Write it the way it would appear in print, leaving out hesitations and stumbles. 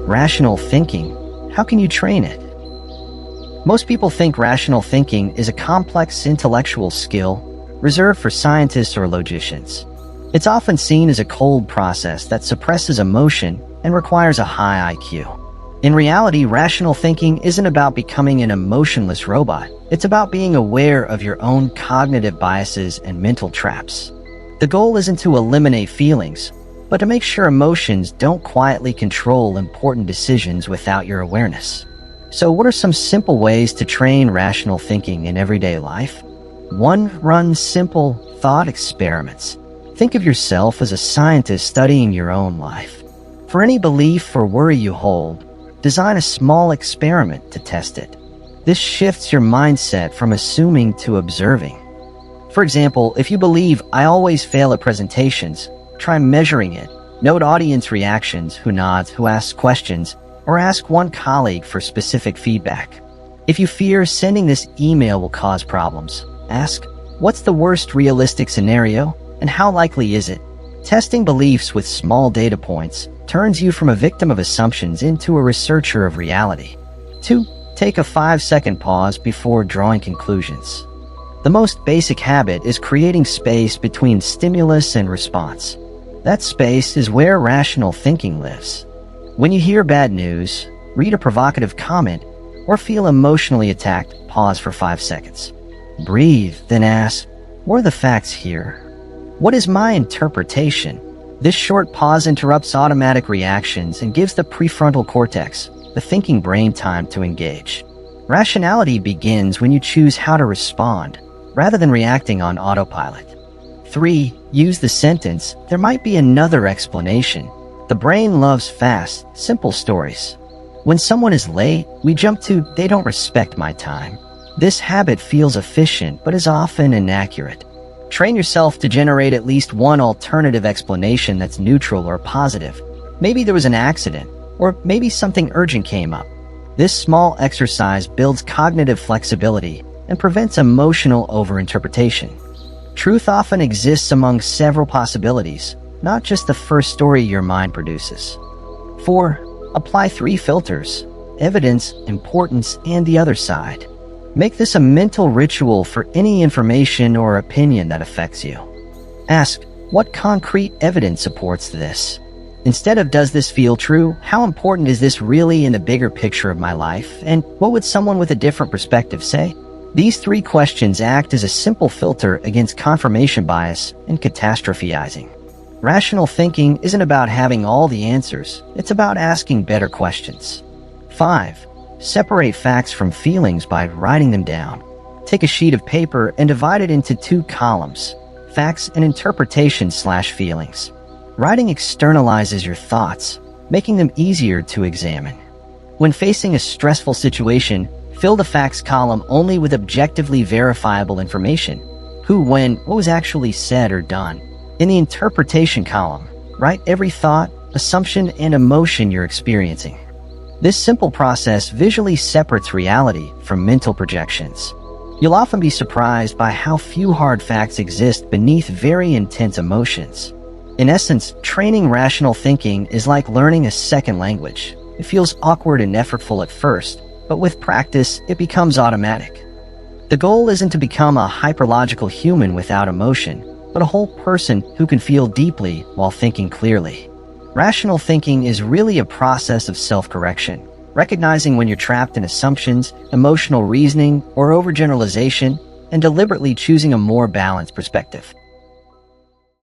Rational thinking. How can you train it? Most people think rational thinking is a complex intellectual skill reserved for scientists or logicians. It's often seen as a cold process that suppresses emotion and requires a high IQ. In reality, rational thinking isn't about becoming an emotionless robot. It's about being aware of your own cognitive biases and mental traps. The goal isn't to eliminate feelings, but to make sure emotions don't quietly control important decisions without your awareness. So what are some simple ways to train rational thinking in everyday life? 1. Run simple thought experiments. Think of yourself as a scientist studying your own life. For any belief or worry you hold, design a small experiment to test it. This shifts your mindset from assuming to observing. For example, if you believe, "I always fail at presentations," try measuring it. Note audience reactions, who nods, who asks questions, or ask one colleague for specific feedback. If you fear sending this email will cause problems, ask, "What's the worst realistic scenario, and how likely is it?" Testing beliefs with small data points turns you from a victim of assumptions into a researcher of reality. 2. Take a 5-second pause before drawing conclusions. The most basic habit is creating space between stimulus and response. That space is where rational thinking lives. When you hear bad news, read a provocative comment, or feel emotionally attacked, pause for 5 seconds. Breathe, then ask, "What are the facts here? What is my interpretation?" This short pause interrupts automatic reactions and gives the prefrontal cortex, the thinking brain, time to engage. Rationality begins when you choose how to respond, rather than reacting on autopilot. 3. Use the sentence, "There might be another explanation." The brain loves fast, simple stories. When someone is late, we jump to, "They don't respect my time." This habit feels efficient, but is often inaccurate. Train yourself to generate at least one alternative explanation that's neutral or positive. Maybe there was an accident, or maybe something urgent came up. This small exercise builds cognitive flexibility and prevents emotional overinterpretation. Truth often exists among several possibilities, not just the first story your mind produces. 4. Apply 3 filters: evidence, importance, and the other side. Make this a mental ritual for any information or opinion that affects you. Ask, what concrete evidence supports this? Instead of, "Does this feel true?" how important is this really in the bigger picture of my life, and what would someone with a different perspective say? These 3 questions act as a simple filter against confirmation bias and catastrophizing. Rational thinking isn't about having all the answers, it's about asking better questions. 5. Separate facts from feelings by writing them down. Take a sheet of paper and divide it into 2 columns, facts and interpretation/feelings. Writing externalizes your thoughts, making them easier to examine. When facing a stressful situation, fill the facts column only with objectively verifiable information: who, when, what was actually said or done. In the interpretation column, write every thought, assumption, and emotion you're experiencing. This simple process visually separates reality from mental projections. You'll often be surprised by how few hard facts exist beneath very intense emotions. In essence, training rational thinking is like learning a second language. It feels awkward and effortful at first, but with practice, it becomes automatic. The goal isn't to become a hyperlogical human without emotion, but a whole person who can feel deeply while thinking clearly. Rational thinking is really a process of self-correction, recognizing when you're trapped in assumptions, emotional reasoning, or overgeneralization, and deliberately choosing a more balanced perspective.